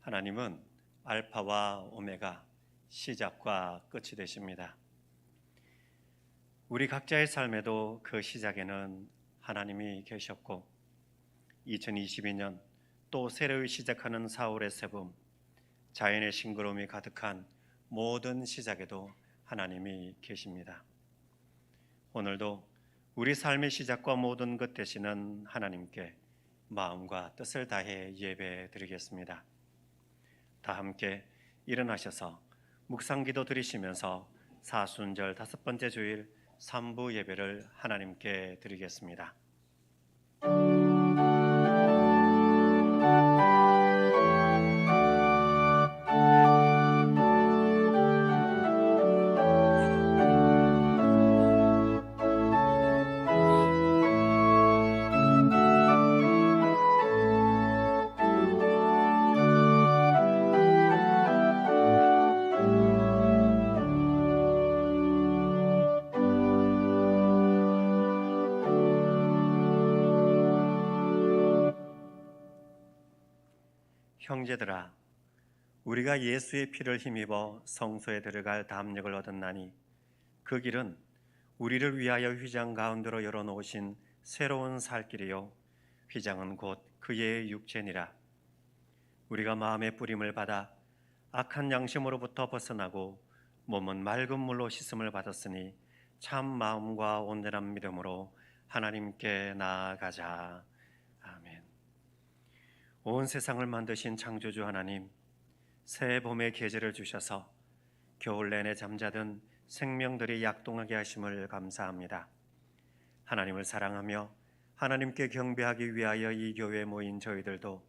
하나님은 알파와 오메가, 시작과 끝이 되십니다. 우리 각자의 삶에도 그 시작에는 하나님이 계셨고 2022년 또 새로이 시작하는 4월의 새봄, 자연의 싱그러움이 가득한 모든 시작에도 하나님이 계십니다. 오늘도 우리 삶의 시작과 모든 것 되시는 하나님께 마음과 뜻을 다해 예배 드리겠습니다. 다 함께 일어나셔서 묵상기도 드리시면서 사순절 5번째 주일 3부 예배를 하나님께 드리겠습니다. 형제들아, 우리가 예수의 피를 힘입어 성소에 들어갈 담력을 얻었나니 그 길은 우리를 위하여 휘장 가운데로 열어놓으신 새로운 살 길이요 휘장은 곧 그의 육체니라. 우리가 마음의 뿌림을 받아 악한 양심으로부터 벗어나고 몸은 맑은 물로 씻음을 받았으니 참 마음과 온전한 믿음으로 하나님께 나아가자. 아멘. 온 세상을 만드신 창조주 하나님, 새 봄의 계절을 주셔서 겨울 내내 잠자던 생명들이 약동하게 하심을 감사합니다. 하나님을 사랑하며 하나님께 경배하기 위하여 이 교회에 모인 저희들도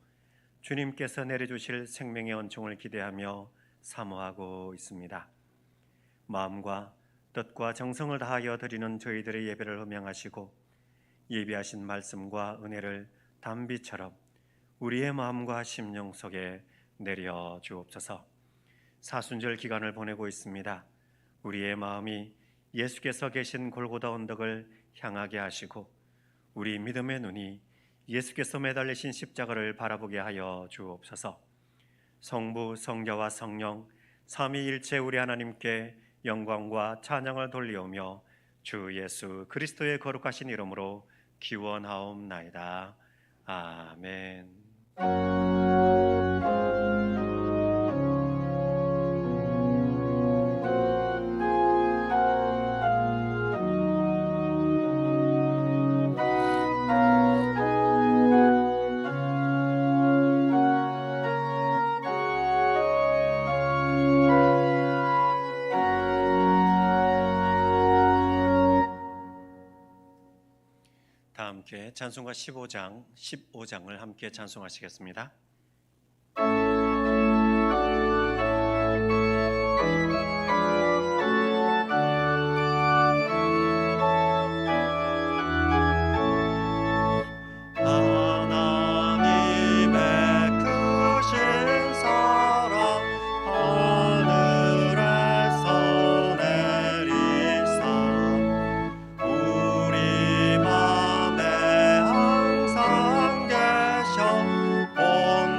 주님께서 내려주실 생명의恩寵을 기대하며 사모하고 있습니다. 마음과 뜻과 정성을 다하여 드리는 저희들의 예배를 음양하시고 예비하신 말씀과 은혜를 단비처럼 우리의 마음과 심령 속에 내려 주옵소서. 사순절 기간을 보내고 있습니다. 우리의 마음이 예수께서 계신 골고다 언덕을 향하게 하시고 우리 믿음의 눈이 예수께서 매달리신 십자가를 바라보게 하여 주옵소서. 성부, 성자와 성령 삼위일체 우리 하나님께 영광과 찬양을 돌리오며 주 예수 그리스도의 거룩하신 이름으로 기원하옵나이다. 아멘. 다 함께 찬송가 15장을 함께 찬송하시겠습니다. 온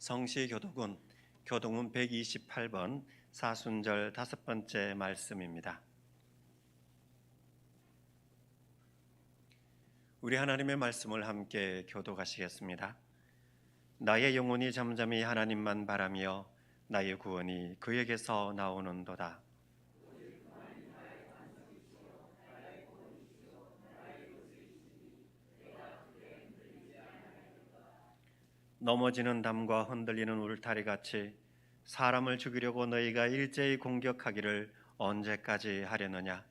성시교독은 교동문 128번 사순절 5번째 말씀입니다. 우리 하나님의 말씀을 함께 교독하시겠습니다. 나의 영혼이 잠잠히 하나님만 바라며 나의 구원이 그에게서 나오는도다. 넘어지는 담과 흔들리는 울타리같이 사람을 죽이려고 너희가 일제히 공격하기를 언제까지 하려느냐?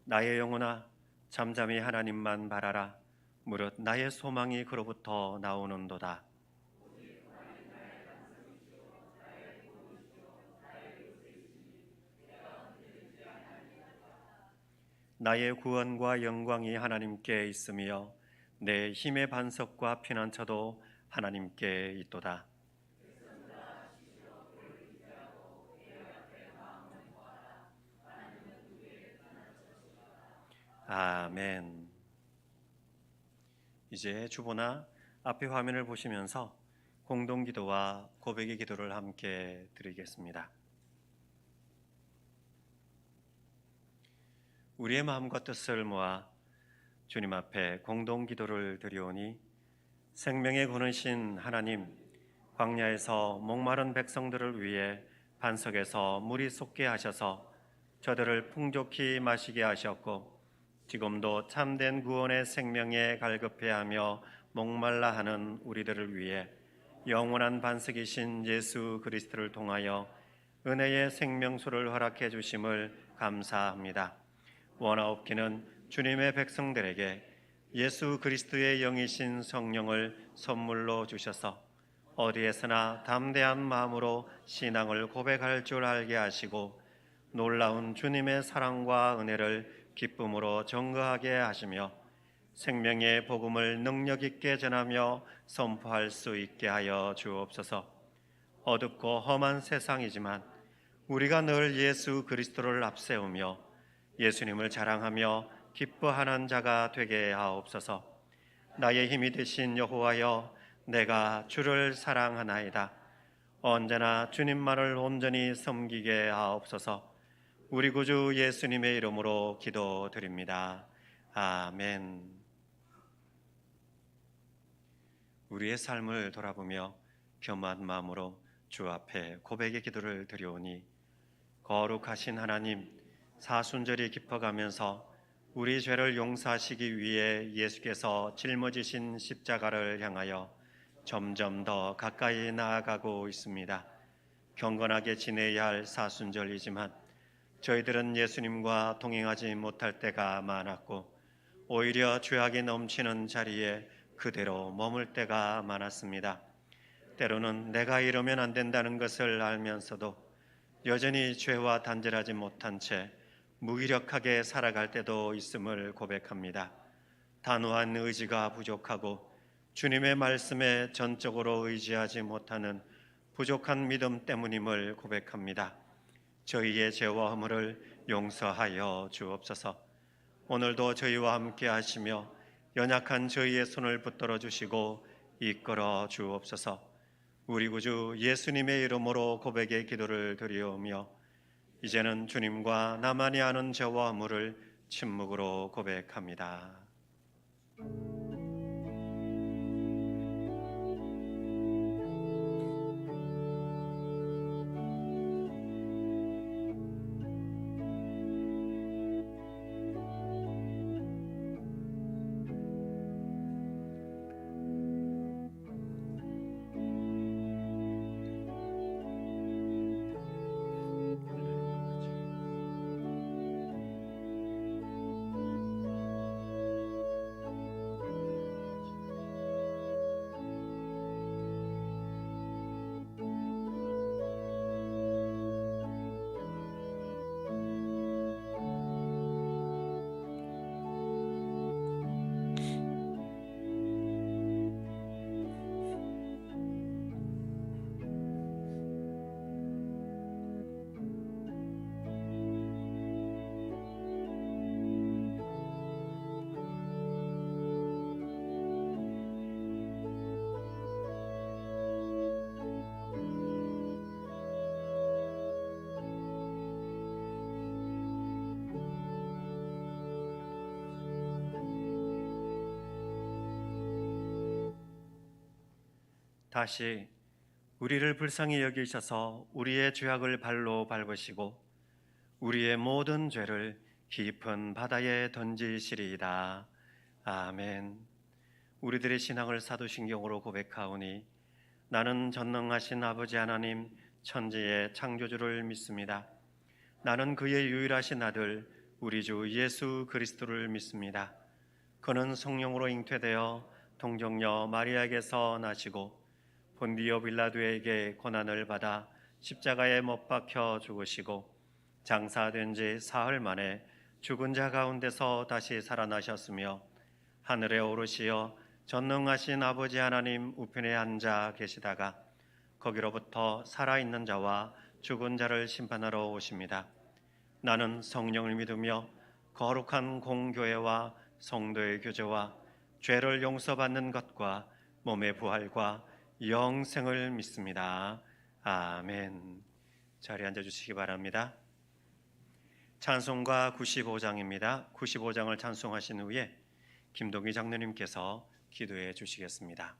나의 영혼아, 잠잠히 하나님만 바라라. 무릇 나의 소망이 그로부터 나오는도다. 나의 구원과 영광이 하나님께 있으며 내 힘의 반석과 피난처도 하나님께 있도다. 아멘. 이제 주보나 앞에 화면을 보시면서 공동기도와 고백의 기도를 함께 드리겠습니다. 우리의 마음과 뜻을 모아 주님 앞에 공동기도를 드리오니 생명의 구원이신 하나님, 광야에서 목마른 백성들을 위해 반석에서 물이 솟게 하셔서 저들을 풍족히 마시게 하셨고 지금도 참된 구원의 생명에 갈급해하며 목말라 하는 우리들을 위해 영원한 반석이신 예수 그리스도를 통하여 은혜의 생명수를 허락해 주심을 감사합니다. 원하옵기는 주님의 백성들에게 예수 그리스도의 영이신 성령을 선물로 주셔서 어디에서나 담대한 마음으로 신앙을 고백할 줄 알게 하시고 놀라운 주님의 사랑과 은혜를 기쁨으로 증거하게 하시며 생명의 복음을 능력 있게 전하며 선포할 수 있게 하여 주옵소서. 어둡고 험한 세상이지만 우리가 늘 예수 그리스도를 앞세우며 예수님을 자랑하며 기뻐하는 자가 되게 하옵소서. 나의 힘이 되신 여호와여, 내가 주를 사랑하나이다. 언제나 주님만을 온전히 섬기게 하옵소서. 우리 구주 예수님의 이름으로 기도드립니다. 아멘. 우리의 삶을 돌아보며 겸한 마음으로 주 앞에 고백의 기도를 드리오니 거룩하신 하나님, 사순절이 깊어가면서 우리 죄를 용서하시기 위해 예수께서 짊어지신 십자가를 향하여 점점 더 가까이 나아가고 있습니다. 경건하게 지내야 할 사순절이지만 저희들은 예수님과 동행하지 못할 때가 많았고 오히려 죄악이 넘치는 자리에 그대로 머물 때가 많았습니다. 때로는 내가 이러면 안 된다는 것을 알면서도 여전히 죄와 단절하지 못한 채 무기력하게 살아갈 때도 있음을 고백합니다. 단호한 의지가 부족하고 주님의 말씀에 전적으로 의지하지 못하는 부족한 믿음 때문임을 고백합니다. 저희의 죄와 허물을 용서하여 주옵소서. 오늘도 저희와 함께 하시며 연약한 저희의 손을 붙들어 주시고 이끌어 주옵소서. 우리 구주 예수님의 이름으로 고백의 기도를 드리오며 이제는 주님과 나만이 아는 죄와 허물을 침묵으로 고백합니다. 다시 우리를 불쌍히 여기셔서 우리의 죄악을 발로 밟으시고 우리의 모든 죄를 깊은 바다에 던지시리이다. 아멘. 우리들의 신앙을 사도신경으로 고백하오니 나는 전능하신 아버지 하나님 천지의 창조주를 믿습니다. 나는 그의 유일하신 아들 우리 주 예수 그리스도를 믿습니다. 그는 성령으로 잉태되어 동정녀 마리아에게서 나시고 본디오 빌라도에게 고난을 받아 십자가에 못 박혀 죽으시고 장사된 지 사흘 만에 죽은 자 가운데서 다시 살아나셨으며 하늘에 오르시어 전능하신 아버지 하나님 우편에 앉아 계시다가 거기로부터 살아있는 자와 죽은 자를 심판하러 오십니다. 나는 성령을 믿으며 거룩한 공교회와 성도의 교제와 죄를 용서받는 것과 몸의 부활과 영생을 믿습니다. 아멘. 자리에 앉아주시기 바랍니다. 찬송가 95장입니다. 95장을 찬송하신 후에 김동희 장로님께서 기도해 주시겠습니다.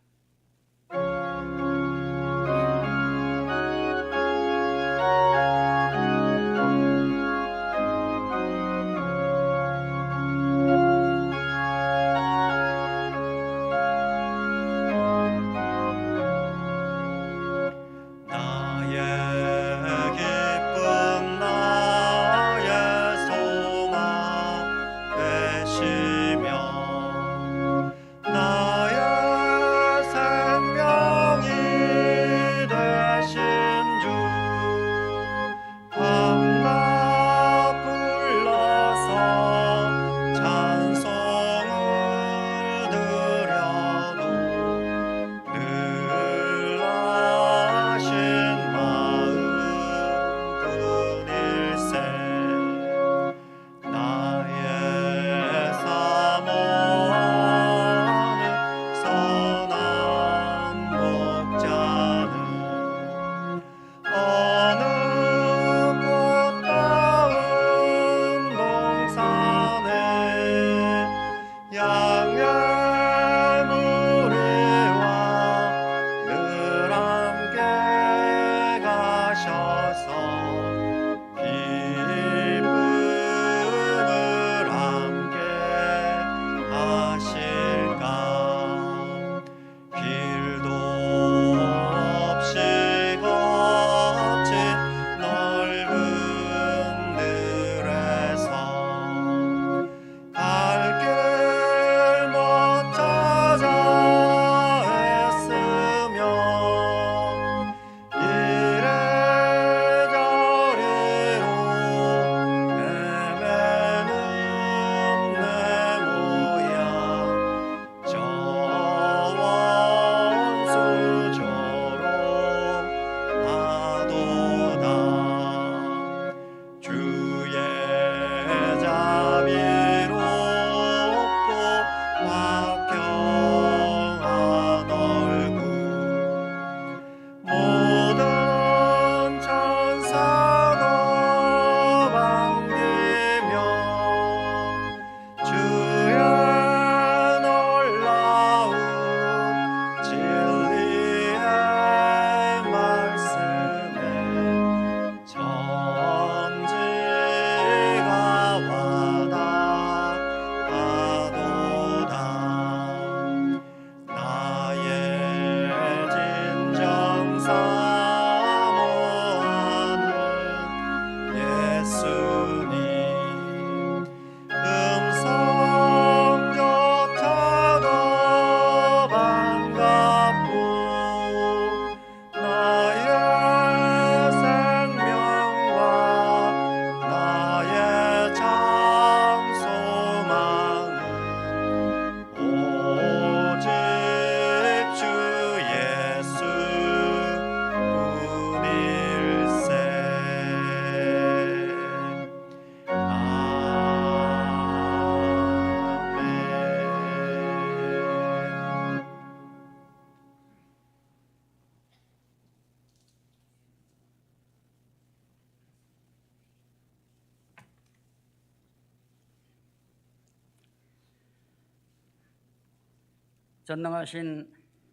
전능하신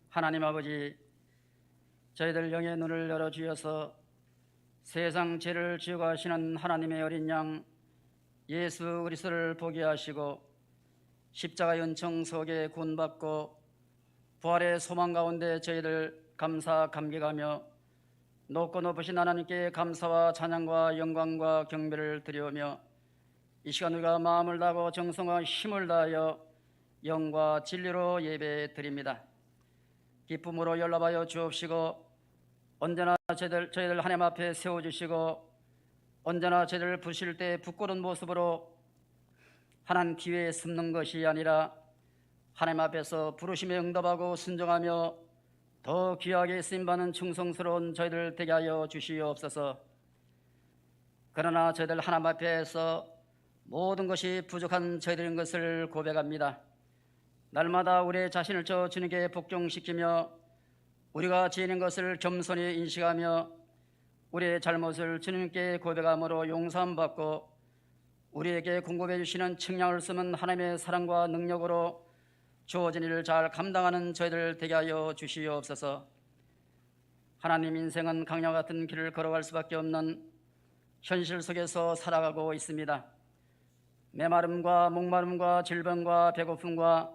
하나님 아버지, 저희들 영의 눈을 열어주셔서 세상 죄를 지고 하시는 하나님의 어린 양 예수 그리스도를 보게 하시고 십자가 연청 속에 구원받고 부활의 소망 가운데 저희들 감사 감격하며 높고 높으신 하나님께 감사와 찬양과 영광과 경배를 드리오며 이 시간 우리가 마음을 다하고 정성과 힘을 다하여 영과 진리로 예배 드립니다. 기쁨으로 연락하여 주옵시고 언제나 저희들 하나님 앞에 세워주시고 언제나 저희들 부실 때 부끄러운 모습으로 하나님 기회에 숨는 것이 아니라 하나님 앞에서 부르심에 응답하고 순종하며 더 귀하게 쓰임받는 충성스러운 저희들 되게 하여 주시옵소서. 그러나 저희들 하나님 앞에서 모든 것이 부족한 저희들인 것을 고백합니다. 날마다 우리의 자신을 저 주님께 복종시키며 우리가 지닌 것을 겸손히 인식하며 우리의 잘못을 주님께 고백함으로 용서받고 우리에게 공급해 주시는 측량을 쓰는 하나님의 사랑과 능력으로 주어진 일을 잘 감당하는 저희들 되게 하여 주시옵소서. 하나님, 인생은 강야 같은 길을 걸어갈 수밖에 없는 현실 속에서 살아가고 있습니다. 메마름과 목마름과 질병과 배고픔과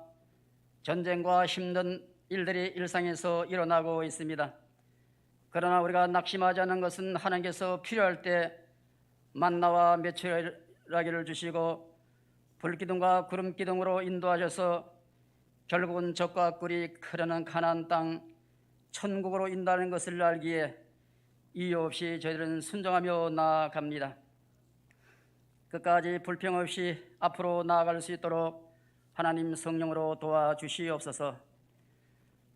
전쟁과 힘든 일들이 일상에서 일어나고 있습니다. 그러나 우리가 낙심하지 않는 것은 하나님께서 필요할 때 만나와 메추라기를 주시고 불기둥과 구름기둥으로 인도하셔서 결국은 적과 꿀이 흐르는 가나안 땅 천국으로 인도하는 것을 알기에 이유 없이 저희들은 순종하며 나아갑니다. 끝까지 불평 없이 앞으로 나아갈 수 있도록 하나님 성령으로 도와주시옵소서.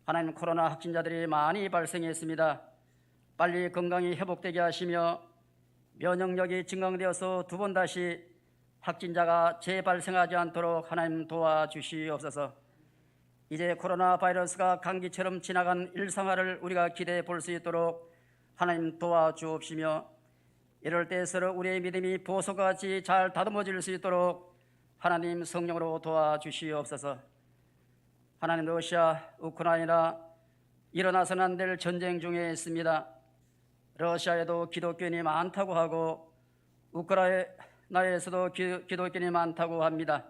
하나님, 코로나 확진자들이 많이 발생했습니다. 빨리 건강이 회복되게 하시며 면역력이 증강되어서 두 번 다시 확진자가 재발생하지 않도록 하나님 도와주시옵소서. 이제 코로나 바이러스가 감기처럼 지나간 일상화를 우리가 기대해 볼 수 있도록 하나님 도와주옵시며 이럴 때 서로 우리의 믿음이 보석같이 잘 다듬어질 수 있도록 하나님 성령으로 도와주시옵소서. 하나님, 러시아, 우크라이나 일어나서는 안 될 전쟁 중에 있습니다. 러시아에도 기독교인이 많다고 하고 우크라이나에서도 기독교인이 많다고 합니다.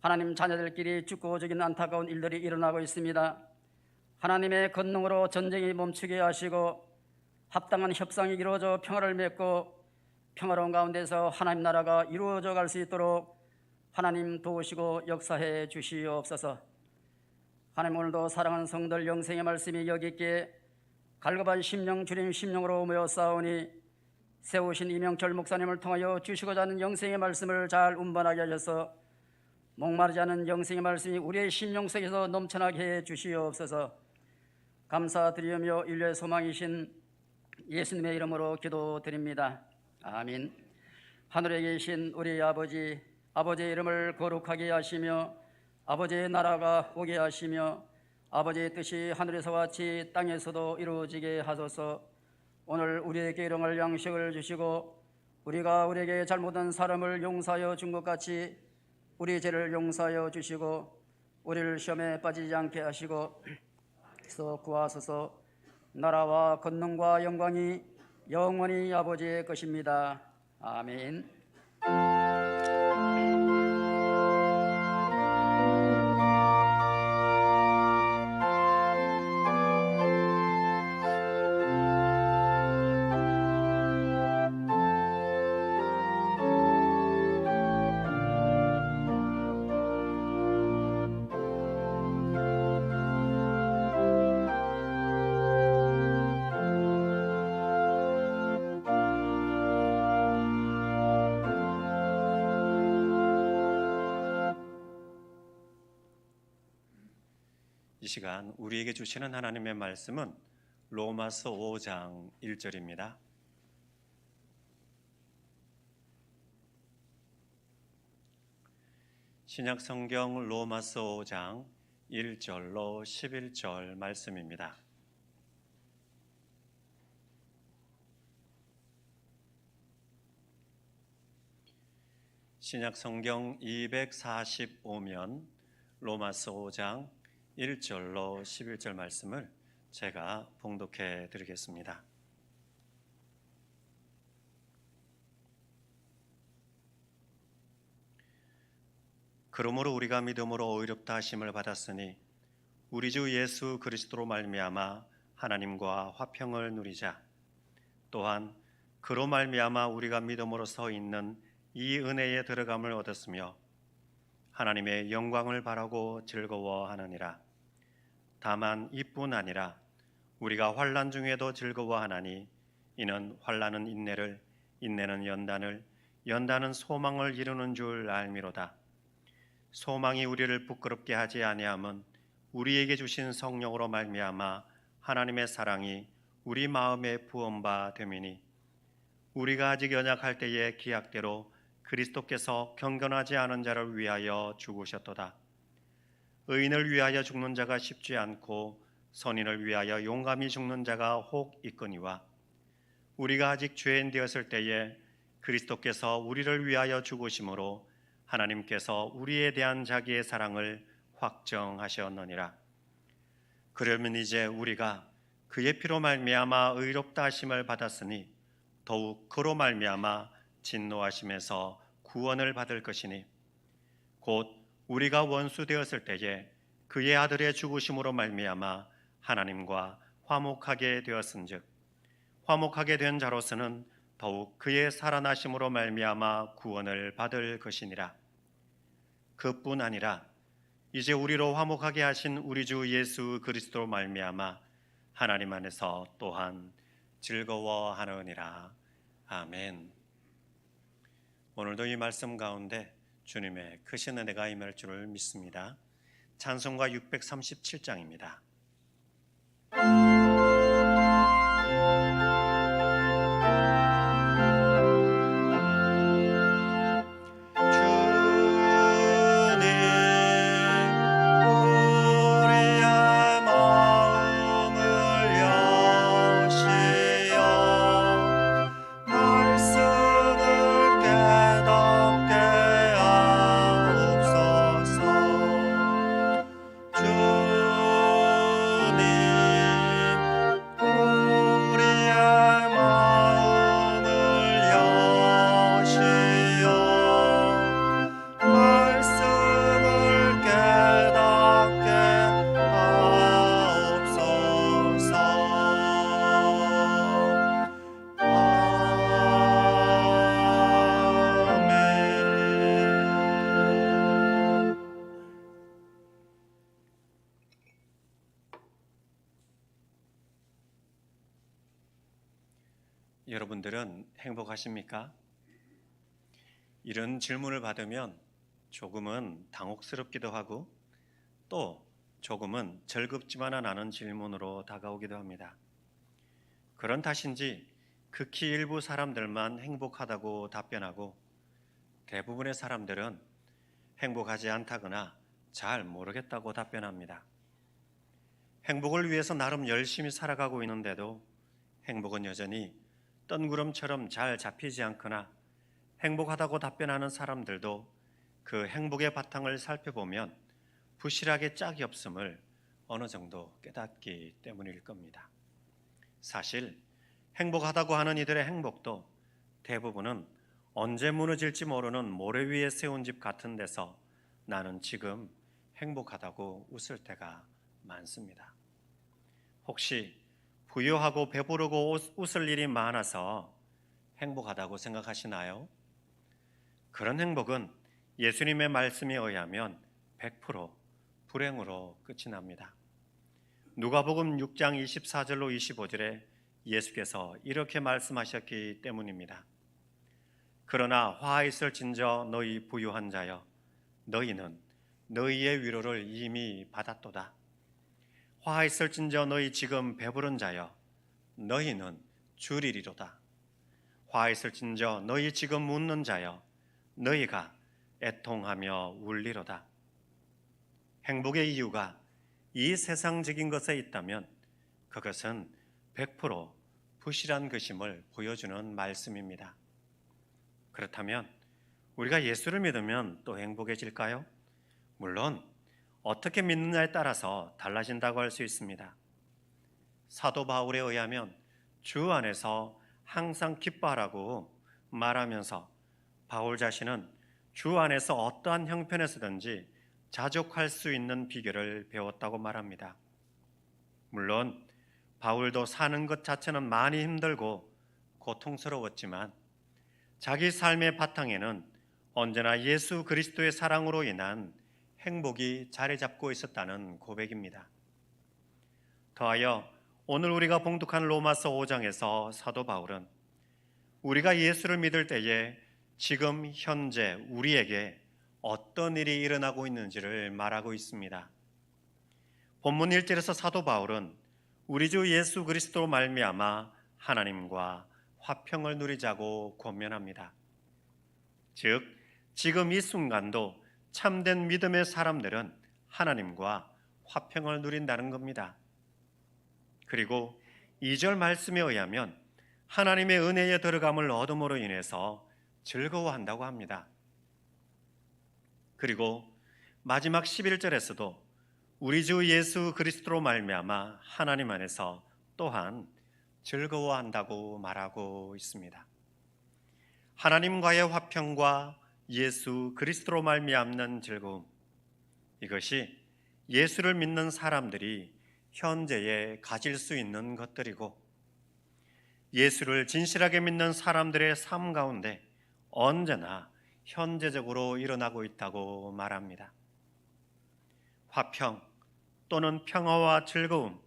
하나님, 자녀들끼리 죽고 죽이는 안타까운 일들이 일어나고 있습니다. 하나님의 권능으로 전쟁이 멈추게 하시고 합당한 협상이 이루어져 평화를 맺고 평화로운 가운데서 하나님 나라가 이루어져 갈 수 있도록 하나님 도우시고 역사해 주시옵소서. 하나님, 오늘도 사랑하는 성들 영생의 말씀이 여기 있게 갈급한 심령 주님 심령으로 모여 싸우니 세우신 이명철 목사님을 통하여 주시고자 하는 영생의 말씀을 잘 운반하게 하셔서 목마르지 않은 영생의 말씀이 우리의 심령 속에서 넘쳐나게 해 주시옵소서. 감사드리며 인류의 소망이신 예수님의 이름으로 기도드립니다. 아멘. 하늘에 계신 우리 아버지, 아버지의 이름을 거룩하게 하시며 아버지의 나라가 오게 하시며 아버지의 뜻이 하늘에서와 같이 땅에서도 이루어지게 하소서. 오늘 우리에게 일용할 양식을 주시고 우리가 우리에게 잘못한 사람을 용서하여 준 것 같이 우리 죄를 용서하여 주시고 우리를 시험에 빠지지 않게 하시고 그래서 구하소서. 나라와 권능과 영광이 영원히 아버지의 것입니다. 아멘. 이 시간 우리에게 주시는 하나님의 말씀은 로마서 5장 1절입니다. 신약 성경 로마서 5장 1절로 11절 말씀입니다. 신약 성경 245면 로마서 5장 1절로 11절 말씀을 제가 봉독해 드리겠습니다. 그러므로 우리가 믿음으로 의롭다 하심을 받았으니 우리 주 예수 그리스도로 말미암아 하나님과 화평을 누리자. 또한 그로 말미암아 우리가 믿음으로 서 있는 이 은혜에 들어감을 얻었으며 하나님의 영광을 바라고 즐거워하느니라. 다만 이뿐 아니라 우리가 환난 중에도 즐거워하나니 이는 환난은 인내를, 인내는 연단을, 연단은 소망을 이루는 줄 알미로다. 소망이 우리를 부끄럽게 하지 아니함은 우리에게 주신 성령으로 말미암아 하나님의 사랑이 우리 마음에 부은 바 됨이니 우리가 아직 연약할 때에 기약대로 그리스도께서 경건하지 않은 자를 위하여 죽으셨도다. 의인을 위하여 죽는 자가 쉽지 않고 선인을 위하여 용감히 죽는 자가 혹 있거니와 우리가 아직 죄인 되었을 때에 그리스도께서 우리를 위하여 죽으심으로 하나님께서 우리에 대한 자기의 사랑을 확정하셨느니라. 그러면 이제 우리가 그의 피로 말미암아 의롭다 하심을 받았으니 더욱 그로 말미암아 진노하심에서 구원을 받을 것이니 곧 우리가 원수 되었을 때에 그의 아들의 죽으심으로 말미암아 하나님과 화목하게 되었은즉 화목하게 된 자로서는 더욱 그의 살아나심으로 말미암아 구원을 받을 것이니라. 그뿐 아니라 이제 우리로 화목하게 하신 우리 주 예수 그리스도로 말미암아 하나님 안에서 또한 즐거워하느니라. 아멘. 오늘도 이 말씀 가운데 주님의 크신 은혜가 임할 줄을 믿습니다. 찬송가 637장입니다. 여러분들은 행복하십니까? 이런 질문을 받으면 조금은 당혹스럽기도 하고 또 조금은 즐겁지만은 않은 질문으로 다가오기도 합니다. 그런 탓인지 극히 일부 사람들만 행복하다고 답변하고 대부분의 사람들은 행복하지 않다거나 잘 모르겠다고 답변합니다. 행복을 위해서 나름 열심히 살아가고 있는데도 행복은 여전히 뜬구름처럼 잘 잡히지 않거나 행복하다고 답변하는 사람들도 그 행복의 바탕을 살펴보면 부실하게 짝이 없음을 어느 정도 깨닫기 때문일 겁니다. 사실 행복하다고 하는 이들의 행복도 대부분은 언제 무너질지 모르는 모래 위에 세운 집 같은 데서 나는 지금 행복하다고 웃을 때가 많습니다. 혹시 부유하고 배부르고 웃을 일이 많아서 행복하다고 생각하시나요? 그런 행복은 예수님의 말씀에 의하면 100% 불행으로 끝이 납니다. 누가복음 6장 24절로 25절에 예수께서 이렇게 말씀하셨기 때문입니다. 그러나 화 있을진저 너희 부유한 자여 너희는 너희의 위로를 이미 받았도다. 화 있을진저 너희 지금 배부른 자여 너희는 줄이리로다. 화 있을진저 너희 지금 묻는 자여 너희가 애통하며 울리로다. 행복의 이유가 이 세상적인 것에 있다면 그것은 100% 부실한 것임을 보여주는 말씀입니다. 그렇다면 우리가 예수를 믿으면 또 행복해질까요? 물론 어떻게 믿느냐에 따라서 달라진다고 할 수 있습니다. 사도 바울에 의하면 주 안에서 항상 기뻐하라고 말하면서 바울 자신은 주 안에서 어떠한 형편에서든지 자족할 수 있는 비결을 배웠다고 말합니다. 물론 바울도 사는 것 자체는 많이 힘들고 고통스러웠지만 자기 삶의 바탕에는 언제나 예수 그리스도의 사랑으로 인한 행복이 자리 잡고 있었다는 고백입니다. 더하여 오늘 우리가 봉독한 로마서 5장에서 사도 바울은 우리가 예수를 믿을 때에 지금 현재 우리에게 어떤 일이 일어나고 있는지를 말하고 있습니다. 본문 1절에서 사도 바울은 우리 주 예수 그리스도로 말미암아 하나님과 화평을 누리자고 권면합니다. 즉 지금 이 순간도 참된 믿음의 사람들은 하나님과 화평을 누린다는 겁니다. 그리고 2절 말씀에 의하면 하나님의 은혜에 들어감을 얻음으로 인해서 즐거워한다고 합니다. 그리고 마지막 11절에서도 우리 주 예수 그리스도로 말미암아 하나님 안에서 또한 즐거워한다고 말하고 있습니다. 하나님과의 화평과 예수 그리스도로 말미암는 즐거움, 이것이 예수를 믿는 사람들이 현재에 가질 수 있는 것들이고 예수를 진실하게 믿는 사람들의 삶 가운데 언제나 현재적으로 일어나고 있다고 말합니다. 화평 또는 평화와 즐거움,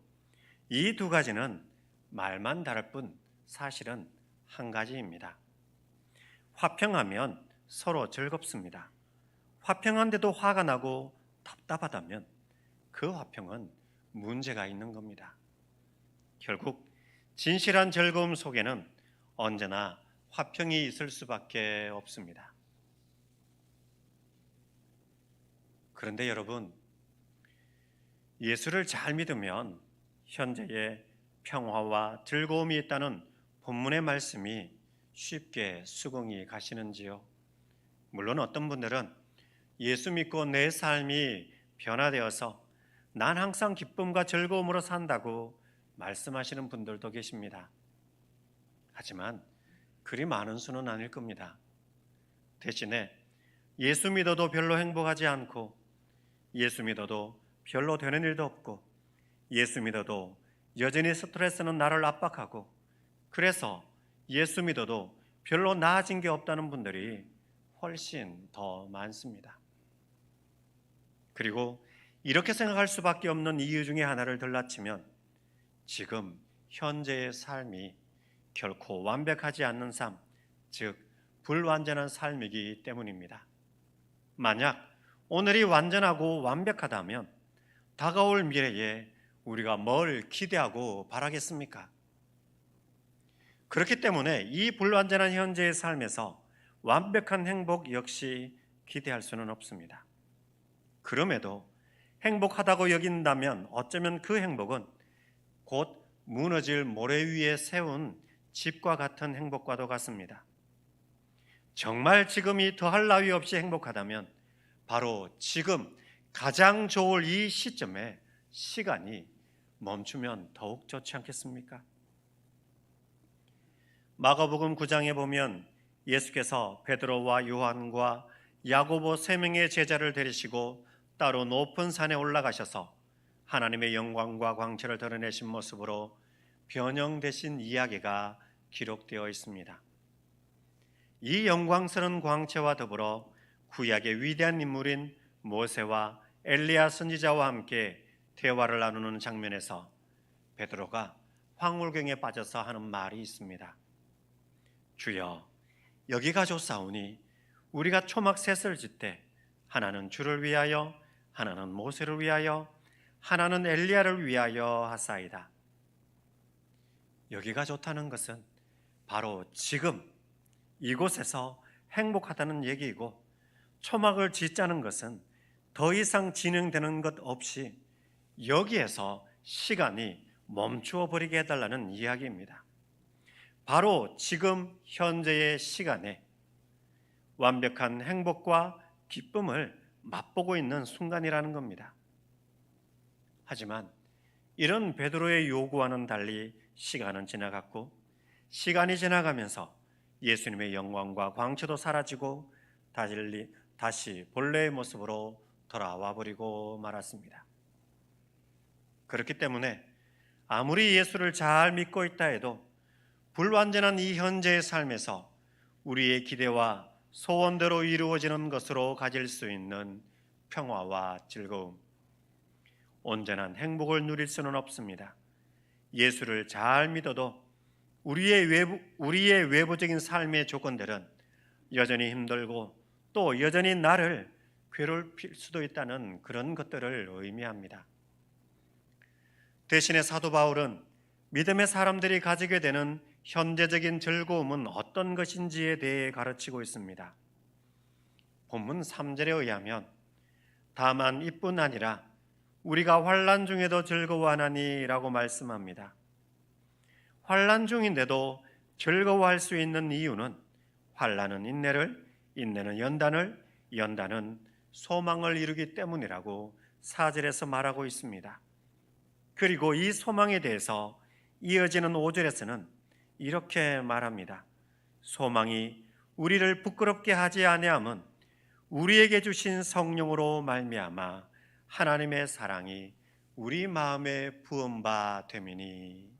이 두 가지는 말만 다를 뿐 사실은 한 가지입니다. 화평하면 서로 즐겁습니다. 화평한데도 화가 나고 답답하다면 그 화평은 문제가 있는 겁니다. 결국 진실한 즐거움 속에는 언제나 화평이 있을 수밖에 없습니다. 그런데 여러분, 예수를 잘 믿으면 현재의 평화와 즐거움이 있다는 본문의 말씀이 쉽게 수긍이 가시는지요? 물론 어떤 분들은 예수 믿고 내 삶이 변화되어서 난 항상 기쁨과 즐거움으로 산다고 말씀하시는 분들도 계십니다. 하지만 그리 많은 수는 아닐 겁니다. 대신에 예수 믿어도 별로 행복하지 않고 예수 믿어도 별로 되는 일도 없고 예수 믿어도 여전히 스트레스는 나를 압박하고 그래서 예수 믿어도 별로 나아진 게 없다는 분들이 훨씬 더 많습니다. 그리고 이렇게 생각할 수밖에 없는 이유 중에 하나를 들라치면 지금 현재의 삶이 결코 완벽하지 않는 삶, 즉 불완전한 삶이기 때문입니다. 만약 오늘이 완전하고 완벽하다면 다가올 미래에 우리가 뭘 기대하고 바라겠습니까? 그렇기 때문에 이 불완전한 현재의 삶에서 완벽한 행복 역시 기대할 수는 없습니다. 그럼에도 행복하다고 여긴다면 어쩌면 그 행복은 곧 무너질 모래 위에 세운 집과 같은 행복과도 같습니다. 정말 지금이 더할 나위 없이 행복하다면 바로 지금 가장 좋을 이 시점에 시간이 멈추면 더욱 좋지 않겠습니까? 마가복음 9장에 보면 예수께서 베드로와 요한과 야고보 3명의 제자를 데리시고 따로 높은 산에 올라가셔서 하나님의 영광과 광채를 드러내신 모습으로 변형되신 이야기가 기록되어 있습니다. 이 영광스러운 광채와 더불어 구약의 위대한 인물인 모세와 엘리야 선지자와 함께 대화를 나누는 장면에서 베드로가 황홀경에 빠져서 하는 말이 있습니다. 주여, 여기가 좋사오니 우리가 초막 셋을 짓되 하나는 주를 위하여, 하나는 모세를 위하여, 하나는 엘리야를 위하여 하사이다. 여기가 좋다는 것은 바로 지금 이곳에서 행복하다는 얘기이고, 초막을 짓자는 것은 더 이상 진행되는 것 없이 여기에서 시간이 멈추어 버리게 해달라는 이야기입니다. 바로 지금 현재의 시간에 완벽한 행복과 기쁨을 맛보고 있는 순간이라는 겁니다. 하지만 이런 베드로의 요구와는 달리 시간은 지나갔고, 시간이 지나가면서 예수님의 영광과 광채도 사라지고 다시 본래의 모습으로 돌아와 버리고 말았습니다. 그렇기 때문에 아무리 예수를 잘 믿고 있다 해도 불완전한 이 현재의 삶에서 우리의 기대와 소원대로 이루어지는 것으로 가질 수 있는 평화와 즐거움, 온전한 행복을 누릴 수는 없습니다. 예수를 잘 믿어도 우리의 외부적인 삶의 조건들은 여전히 힘들고 또 여전히 나를 괴롭힐 수도 있다는 그런 것들을 의미합니다. 대신에 사도 바울은 믿음의 사람들이 가지게 되는 현재적인 즐거움은 어떤 것인지에 대해 가르치고 있습니다. 본문 3절에 의하면 다만 이뿐 아니라 우리가 환난 중에도 즐거워하나니라고 말씀합니다. 환난 중인데도 즐거워할 수 있는 이유는 환난은 인내를, 인내는 연단을, 연단은 소망을 이루기 때문이라고 4절에서 말하고 있습니다. 그리고 이 소망에 대해서 이어지는 5절에서는 이렇게 말합니다. 소망이 우리를 부끄럽게 하지 아니함은 우리에게 주신 성령으로 말미암아 하나님의 사랑이 우리 마음에 부은 바 됨이니.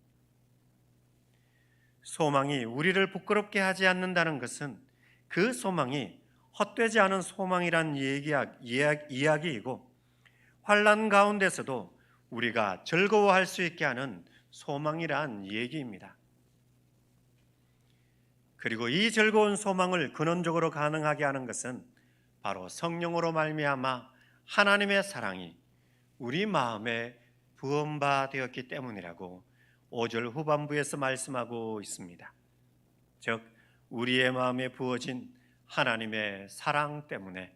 소망이 우리를 부끄럽게 하지 않는다는 것은 그 소망이 헛되지 않은 소망이란 이야기이고, 환난 가운데서도 우리가 즐거워할 수 있게 하는 소망이란 얘기입니다. 그리고 이 즐거운 소망을 근원적으로 가능하게 하는 것은 바로 성령으로 말미암아 하나님의 사랑이 우리 마음에 부은 바 되었기 때문이라고 5절 후반부에서 말씀하고 있습니다. 즉 우리의 마음에 부어진 하나님의 사랑 때문에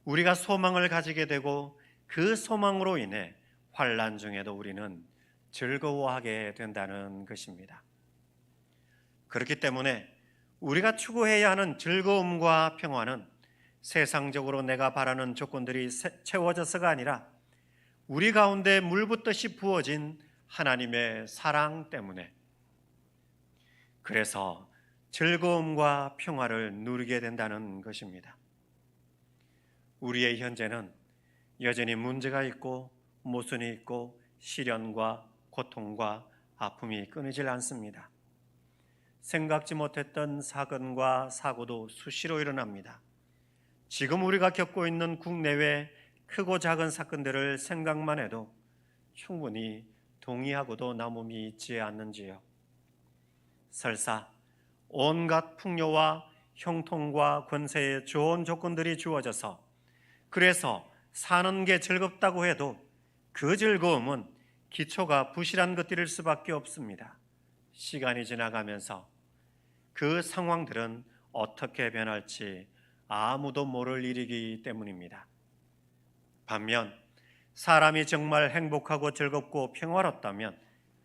우리가 소망을 가지게 되고 그 소망으로 인해 환난 중에도 우리는 즐거워하게 된다는 것입니다. 그렇기 때문에 우리가 추구해야 하는 즐거움과 평화는 세상적으로 내가 바라는 조건들이 채워져서가 아니라 우리 가운데 물붓듯이 부어진 하나님의 사랑 때문에, 그래서 즐거움과 평화를 누리게 된다는 것입니다. 우리의 현재는 여전히 문제가 있고 모순이 있고 시련과 고통과 아픔이 끊이질 않습니다. 생각지 못했던 사건과 사고도 수시로 일어납니다. 지금 우리가 겪고 있는 국내외 크고 작은 사건들을 생각만 해도 충분히 동의하고도 남음이 있지 않는지요. 설사 온갖 풍요와 형통과 권세의 좋은 조건들이 주어져서 그래서 사는 게 즐겁다고 해도 그 즐거움은 기초가 부실한 것들일 수밖에 없습니다. 시간이 지나가면서 그 상황들은 어떻게 변할지 아무도 모를 일이기 때문입니다. 반면 사람이 정말 행복하고 즐겁고 평화롭다면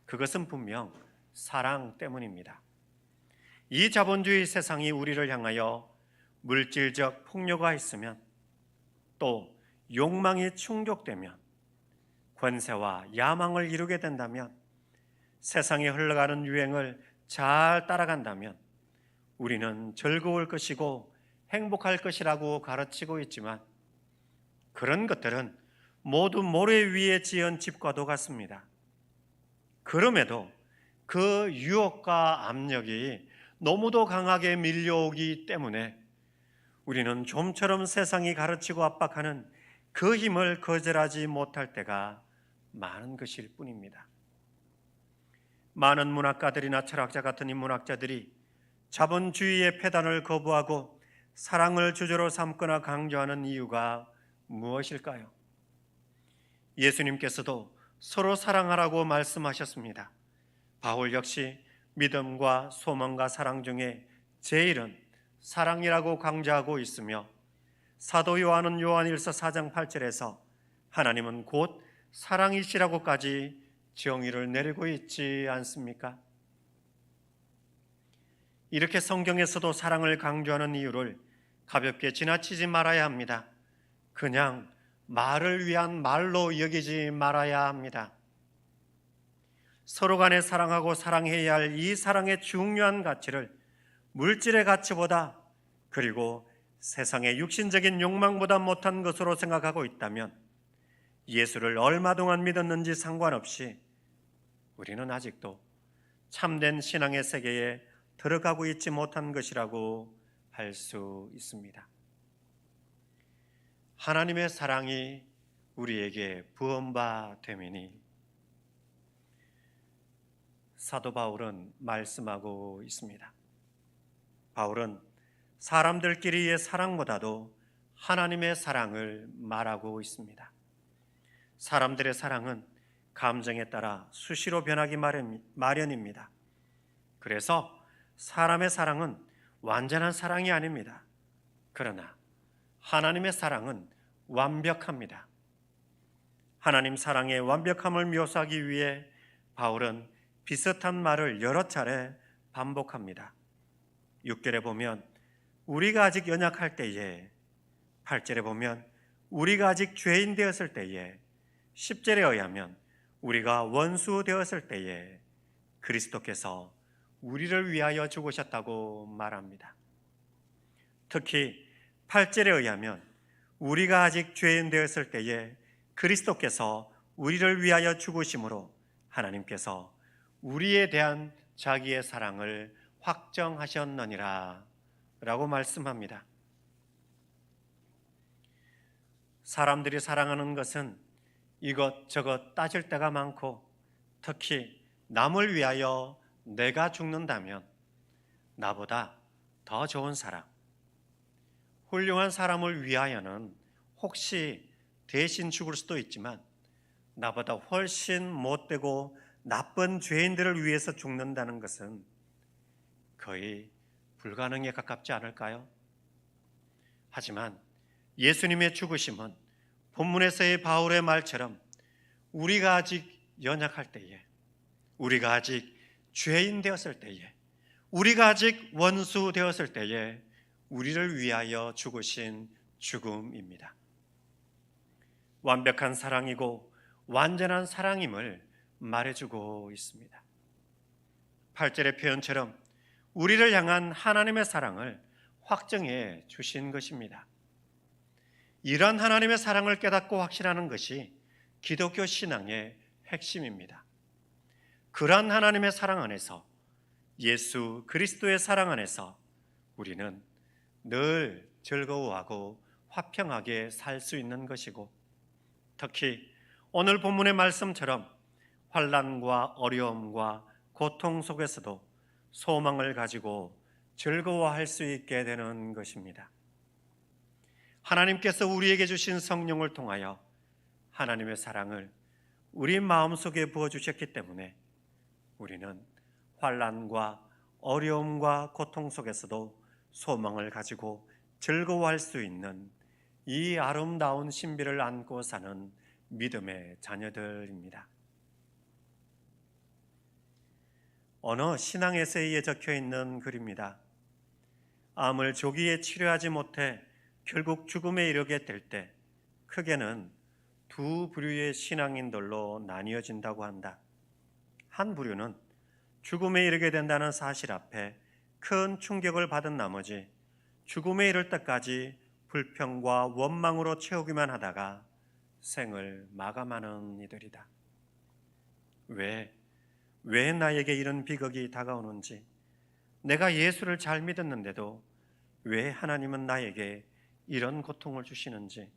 그것은 분명 사랑 때문입니다. 이 자본주의 세상이 우리를 향하여 물질적 풍요가 있으면, 또 욕망이 충족되면, 권세와 야망을 이루게 된다면, 세상에 흘러가는 유행을 잘 따라간다면 우리는 즐거울 것이고 행복할 것이라고 가르치고 있지만, 그런 것들은 모두 모래 위에 지은 집과도 같습니다. 그럼에도 그 유혹과 압력이 너무도 강하게 밀려오기 때문에 우리는 좀처럼 세상이 가르치고 압박하는 그 힘을 거절하지 못할 때가 많은 것일 뿐입니다. 많은 문학가들이나 철학자 같은 인문학자들이 자본주의의 폐단을 거부하고 사랑을 주제로 삼거나 강조하는 이유가 무엇일까요? 예수님께서도 서로 사랑하라고 말씀하셨습니다. 바울 역시 믿음과 소망과 사랑 중에 제일은 사랑이라고 강조하고 있으며, 사도 요한은 요한일서 4장 8절에서 하나님은 곧 사랑이시라고까지 정의를 내리고 있지 않습니까? 이렇게 성경에서도 사랑을 강조하는 이유를 가볍게 지나치지 말아야 합니다. 그냥 말을 위한 말로 여기지 말아야 합니다. 서로 간에 사랑하고 사랑해야 할 이 사랑의 중요한 가치를 물질의 가치보다 그리고 세상의 육신적인 욕망보다 못한 것으로 생각하고 있다면 예수를 얼마 동안 믿었는지 상관없이 우리는 아직도 참된 신앙의 세계에 들어가고 있지 못한 것이라고 할 수 있습니다. 하나님의 사랑이 우리에게 부恩바 됨이니 사도 바울은 말씀하고 있습니다. 바울은 사람들끼리의 사랑보다도 하나님의 사랑을 말하고 있습니다. 사람들의 사랑은 감정에 따라 수시로 변하기 마련입니다. 그래서 사람의 사랑은 완전한 사랑이 아닙니다. 그러나 하나님의 사랑은 완벽합니다. 하나님 사랑의 완벽함을 묘사하기 위해 바울은 비슷한 말을 여러 차례 반복합니다. 6절에 보면 우리가 아직 연약할 때에, 8절에 보면 우리가 아직 죄인 되었을 때에, 10절에 의하면 우리가 원수 되었을 때에 그리스도께서 우리를 위하여 죽으셨다고 말합니다. 특히 8절에 의하면 우리가 아직 죄인 되었을 때에 그리스도께서 우리를 위하여 죽으심으로 하나님께서 우리에 대한 자기의 사랑을 확정하셨느니라 라고 말씀합니다. 사람들이 사랑하는 것은 이것저것 따질 때가 많고 특히 남을 위하여 내가 죽는다면 나보다 더 좋은 사람, 훌륭한 사람을 위하여는 혹시 대신 죽을 수도 있지만 나보다 훨씬 못되고 나쁜 죄인들을 위해서 죽는다는 것은 거의 불가능에 가깝지 않을까요? 하지만 예수님의 죽으심은 본문에서의 바울의 말처럼 우리가 아직 연약할 때에, 우리가 아직 죄인 되었을 때에, 우리가 아직 원수 되었을 때에 우리를 위하여 죽으신 죽음입니다. 완벽한 사랑이고 완전한 사랑임을 말해주고 있습니다. 8절의 표현처럼 우리를 향한 하나님의 사랑을 확정해 주신 것입니다. 이런 하나님의 사랑을 깨닫고 확신하는 것이 기독교 신앙의 핵심입니다. 그러한 하나님의 사랑 안에서, 예수 그리스도의 사랑 안에서 우리는 늘 즐거워하고 화평하게 살 수 있는 것이고, 특히 오늘 본문의 말씀처럼 환난과 어려움과 고통 속에서도 소망을 가지고 즐거워할 수 있게 되는 것입니다. 하나님께서 우리에게 주신 성령을 통하여 하나님의 사랑을 우리 마음속에 부어주셨기 때문에 우리는 환난과 어려움과 고통 속에서도 소망을 가지고 즐거워할 수 있는 이 아름다운 신비를 안고 사는 믿음의 자녀들입니다. 어느 신앙 에세이에 적혀 있는 글입니다. 암을 조기에 치료하지 못해 결국 죽음에 이르게 될 때 크게는 두 부류의 신앙인들로 나뉘어진다고 한다. 한 부류는 죽음에 이르게 된다는 사실 앞에 큰 충격을 받은 나머지 죽음에 이를 때까지 불평과 원망으로 채우기만 하다가 생을 마감하는 이들이다. 왜 나에게 이런 비극이 다가오는지, 내가 예수를 잘 믿었는데도 왜 하나님은 나에게 이런 고통을 주시는지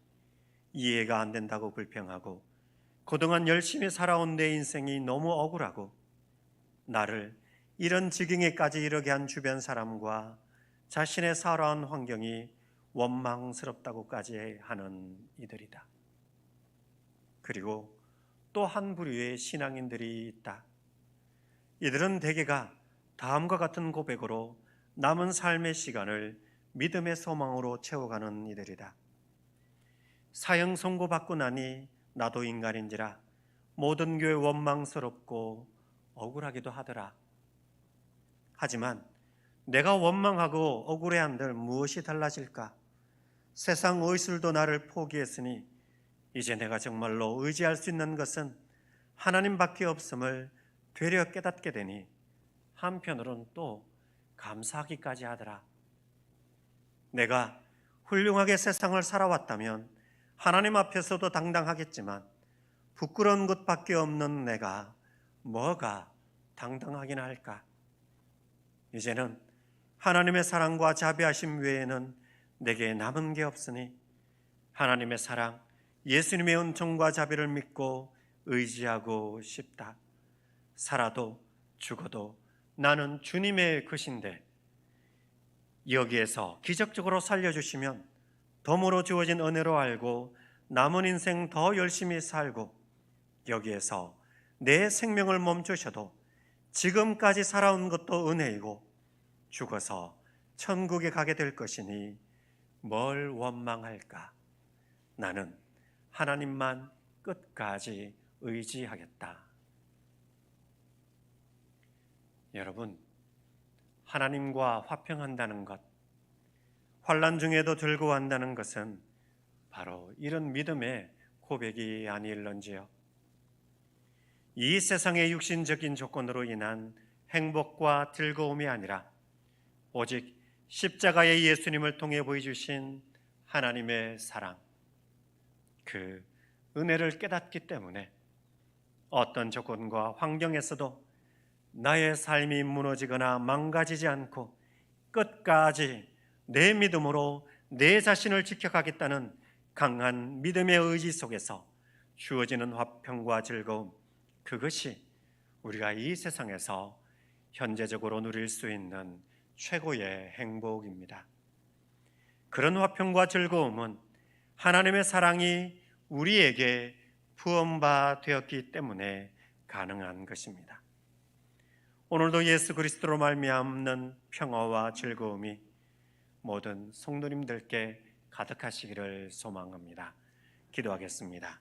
이해가 안 된다고 불평하고, 그동안 열심히 살아온 내 인생이 너무 억울하고 나를 이런 지경에까지 이르게 한 주변 사람과 자신의 살아온 환경이 원망스럽다고까지 하는 이들이다. 그리고 또 한 부류의 신앙인들이 있다. 이들은 대개가 다음과 같은 고백으로 남은 삶의 시간을 믿음의 소망으로 채워가는 이들이다. 사형 선고받고 나니 나도 인간인지라 모든 교회 원망스럽고 억울하기도 하더라. 하지만 내가 원망하고 억울해한들 무엇이 달라질까? 세상 의술도 나를 포기했으니 이제 내가 정말로 의지할 수 있는 것은 하나님밖에 없음을 되려 깨닫게 되니 한편으로는 또 감사하기까지 하더라. 내가 훌륭하게 세상을 살아왔다면 하나님 앞에서도 당당하겠지만 부끄러운 것밖에 없는 내가 뭐가 당당하긴 할까? 이제는 하나님의 사랑과 자비하심 외에는 내게 남은 게 없으니 하나님의 사랑, 예수님의 은총과 자비를 믿고 의지하고 싶다. 살아도 죽어도 나는 주님의 것인데 여기에서 기적적으로 살려주시면 덤으로 주어진 은혜로 알고 남은 인생 더 열심히 살고 여기에서 내 생명을 멈추셔도 지금까지 살아온 것도 은혜이고 죽어서 천국에 가게 될 것이니 뭘 원망할까? 나는 하나님만 끝까지 의지하겠다. 여러분, 하나님과 화평한다는 것, 환난 중에도 들고 간다는 것은 바로 이런 믿음의 고백이 아닐런지요. 이 세상의 육신적인 조건으로 인한 행복과 즐거움이 아니라 오직 십자가의 예수님을 통해 보여주신 하나님의 사랑, 그 은혜를 깨닫기 때문에 어떤 조건과 환경에서도 나의 삶이 무너지거나 망가지지 않고 끝까지 내 믿음으로 내 자신을 지켜가겠다는 강한 믿음의 의지 속에서 주어지는 화평과 즐거움, 그것이 우리가 이 세상에서 현재적으로 누릴 수 있는 최고의 행복입니다. 그런 화평과 즐거움은 하나님의 사랑이 우리에게 부음바 되었기 때문에 가능한 것입니다. 오늘도 예수 그리스도로 말미암는 평화와 즐거움이 모든 성도님들께 가득하시기를 소망합니다. 기도하겠습니다.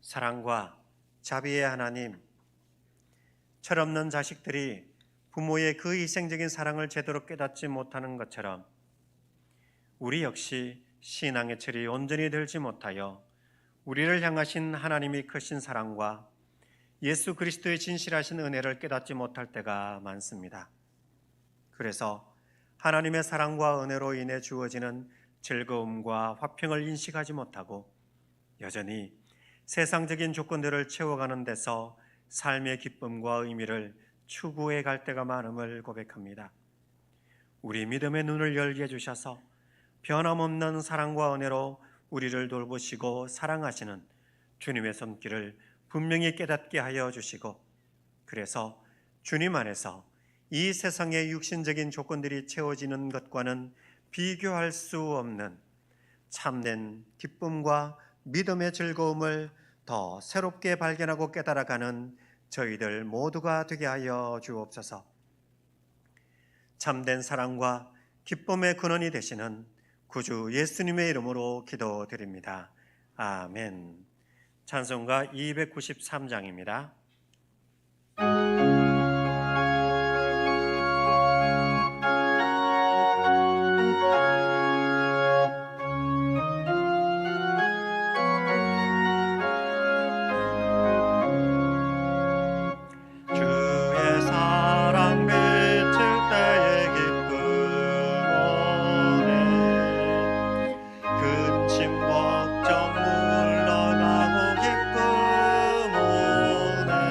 사랑과 자비의 하나님, 철없는 자식들이 부모의 그 희생적인 사랑을 제대로 깨닫지 못하는 것처럼 우리 역시 신앙의 철이 온전히 들지 못하여 우리를 향하신 하나님의 크신 사랑과 예수 그리스도의 진실하신 은혜를 깨닫지 못할 때가 많습니다. 그래서 하나님의 사랑과 은혜로 인해 주어지는 즐거움과 화평을 인식하지 못하고 여전히 세상적인 조건들을 채워가는 데서 삶의 기쁨과 의미를 추구해 갈 때가 많음을 고백합니다. 우리 믿음의 눈을 열게 해주셔서 변함없는 사랑과 은혜로 우리를 돌보시고 사랑하시는 주님의 손길을 분명히 깨닫게 하여 주시고, 그래서 주님 안에서 이 세상의 육신적인 조건들이 채워지는 것과는 비교할 수 없는 참된 기쁨과 믿음의 즐거움을 더 새롭게 발견하고 깨달아가는 저희들 모두가 되게 하여 주옵소서. 참된 사랑과 기쁨의 근원이 되시는 구주 예수님의 이름으로 기도드립니다. 아멘. 찬송가 293장입니다. 큰 짐 걱정 물러가고 기쁨 오네.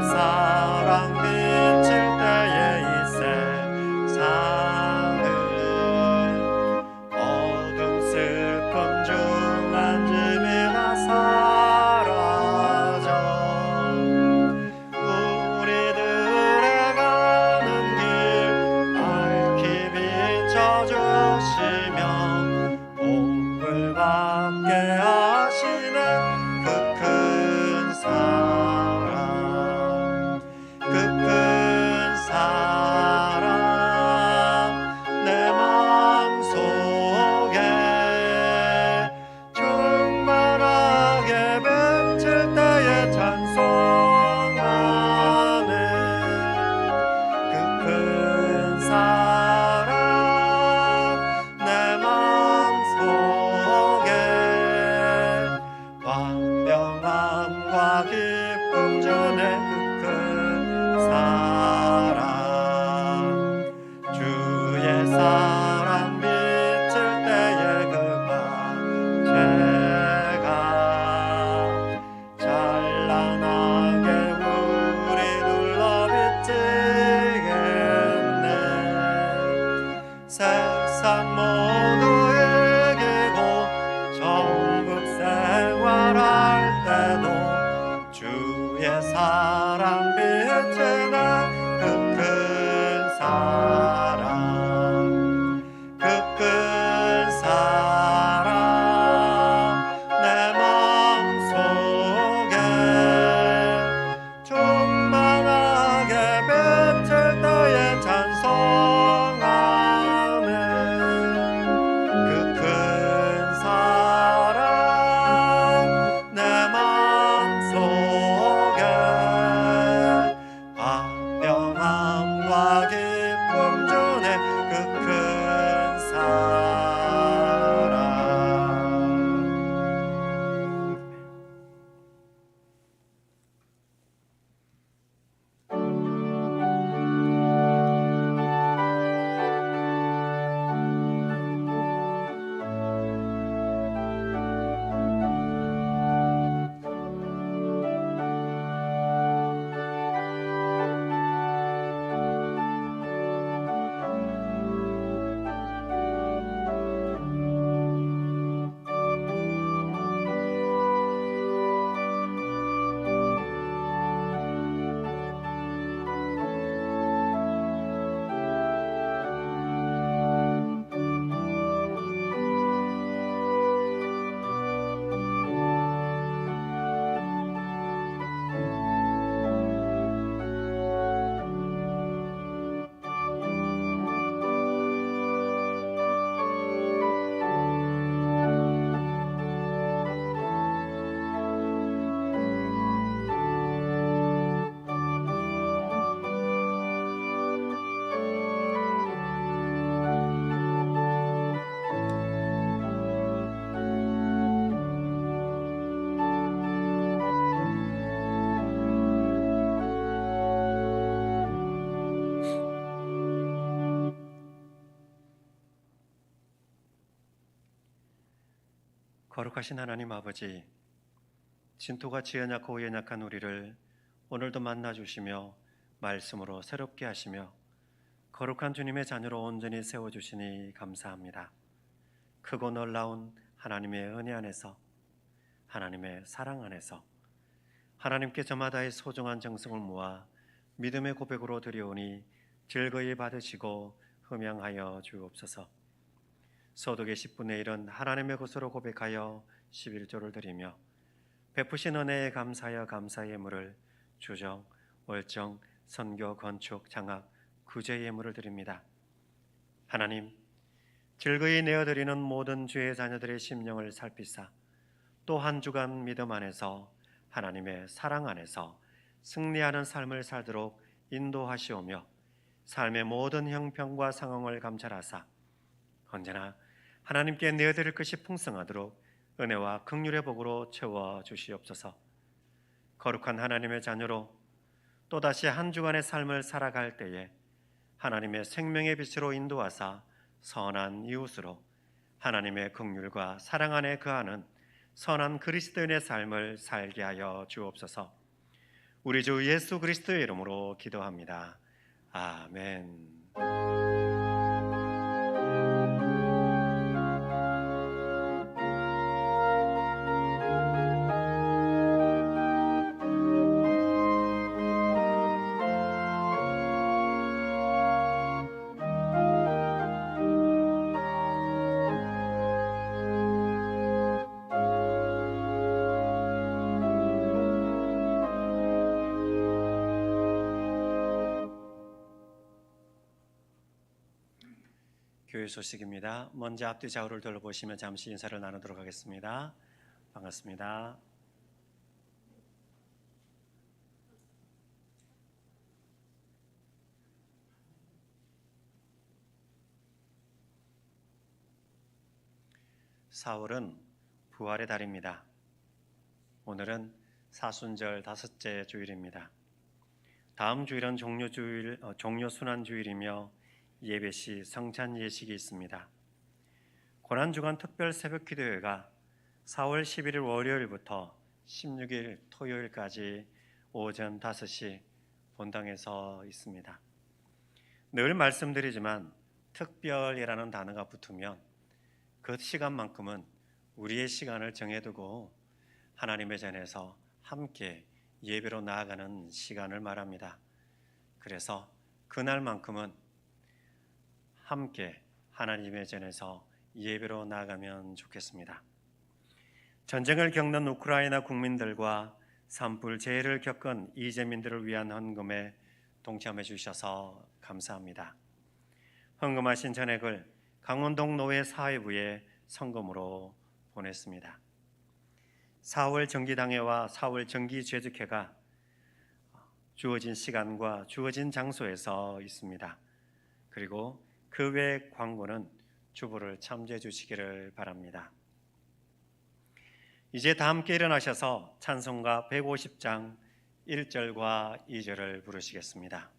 사랑 비칠 때에 이 세상은 어둠 슬픔 중 한 집이 다 사라져 우리들의 가는 길 밝히 비춰주시며 복을 받게 하시는 그 큰 사랑 그 큰 사랑 내 마음속에 충만하게 비칠 때에 찬송하는 그 큰 사랑 내 마음속에 화평함과 기쁨 주네 그 큰 사랑 주의 사랑 비칠 때에 그 광채가 찬란하게 우리 둘러 비치겠네 세상 모두 이기고 천국 생활할 때도 주의 사랑 비치는 그 큰 사랑 그 큰 사랑 내 마음속에 충만하게 비칠 때에 찬송하는 그 큰 사랑 내 마음속에 화평함과 기쁨 주네 그 큰 사랑 거룩하신 하나님 아버지, 진토같이 연약하고 연약한 우리를 오늘도 만나주시며 말씀으로 새롭게 하시며 거룩한 주님의 자녀로 온전히 세워주시니 감사합니다. 크고 놀라운 하나님의 은혜 안에서, 하나님의 사랑 안에서 하나님께 저마다의 소중한 정성을 모아 믿음의 고백으로 드려오니 즐거이 받으시고 흠양하여 주옵소서. 소득의 10분의 1은 하나님의 것으로 고백하여 11조를 드리며 베푸신 은혜에 감사하여 감사의 예물을 주정, 월정, 선교, 건축, 장학, 구제 예물을 드립니다. 하나님, 즐거이 내어드리는 모든 주의 자녀들의 심령을 살피사 또 한 주간 믿음 안에서 하나님의 사랑 안에서 승리하는 삶을 살도록 인도하시오며 삶의 모든 형편과 상황을 감찰하사 언제나 하나님께 내어드릴 것이 풍성하도록 은혜와 긍휼의 복으로 채워 주시옵소서. 거룩한 하나님의 자녀로 또다시 한 주간의 삶을 살아갈 때에 하나님의 생명의 빛으로 인도하사 선한 이웃으로 하나님의 긍휼과 사랑 안에 거하는 선한 그리스도인의 삶을 살게 하여 주옵소서. 우리 주 예수 그리스도의 이름으로 기도합니다. 아멘. 교회 소식입니다. 먼저 앞뒤 좌우를 둘러보시면 잠시 인사를 나누도록 하겠습니다. 반갑습니다. (4월은) 부활의 달입니다. 오늘은 사순절 다섯째 주일입니다. 다음 주일은 종료순환주일이며 예배시 성찬 예식이 있습니다. 고난주간 특별 새벽기도회가 4월 11일 월요일부터 16일 토요일까지 오전 5시 본당에서 있습니다. 늘 말씀드리지만 특별이라는 단어가 붙으면 그 시간만큼은 우리의 시간을 정해두고 하나님의 전에서 함께 예배로 나아가는 시간을 말합니다. 그래서 그날만큼은 함께 하나님의 전에서 예배로 나아가면 좋겠습니다. 전쟁을 겪는 우크라이나 국민들과 산불 재해를 겪은 이재민들을 위한 헌금에 동참해 주셔서 감사합니다. 헌금하신 전액을 강원동 노회 사회부에 성금으로 보냈습니다. 4월 정기당회와 4월 정기죄직회가 주어진 시간과 주어진 장소에서 있습니다. 그리고 그 외 광고는 주보를 참조해 주시기를 바랍니다. 이제 다 함께 일어나셔서 찬송가 150장 1절과 2절을 부르시겠습니다.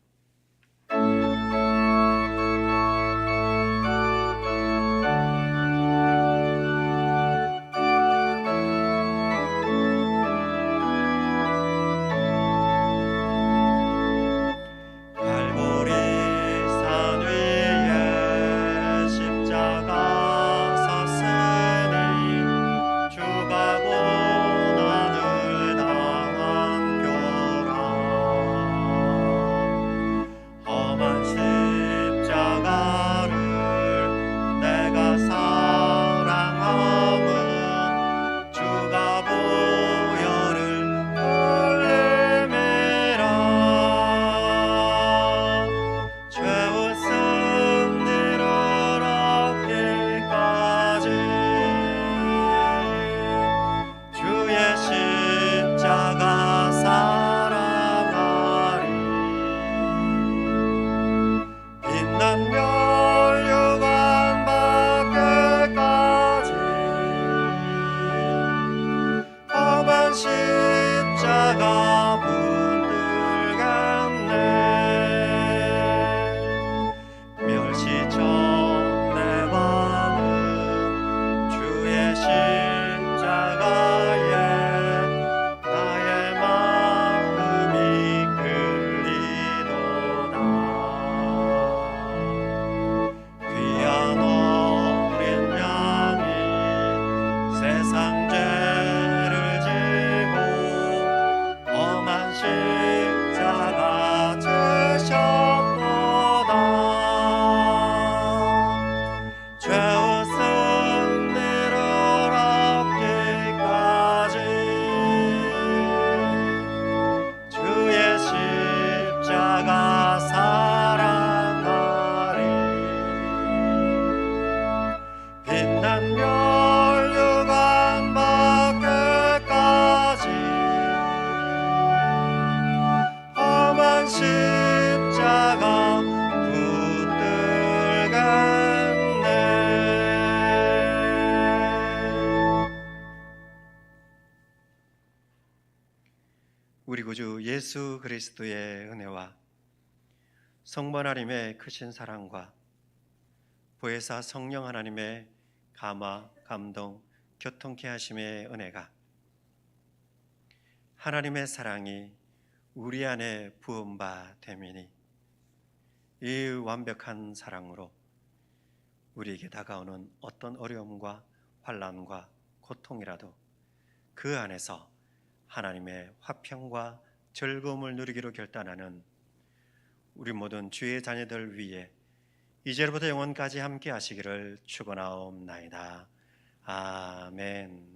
우리 구주 예수 그리스도의 은혜와 성부 하나님의 크신 사랑과 보혜사 성령 하나님의 감화, 감동, 교통케 하심의 은혜가, 하나님의 사랑이 우리 안에 부은 바 되미니 이 완벽한 사랑으로 우리에게 다가오는 어떤 어려움과 환난과 고통이라도 그 안에서 하나님의 화평과 즐거움을 누리기로 결단하는 우리 모든 주의 자녀들 위해 이제부터 영원까지 함께 하시기를 축원하옵나이다. 아멘.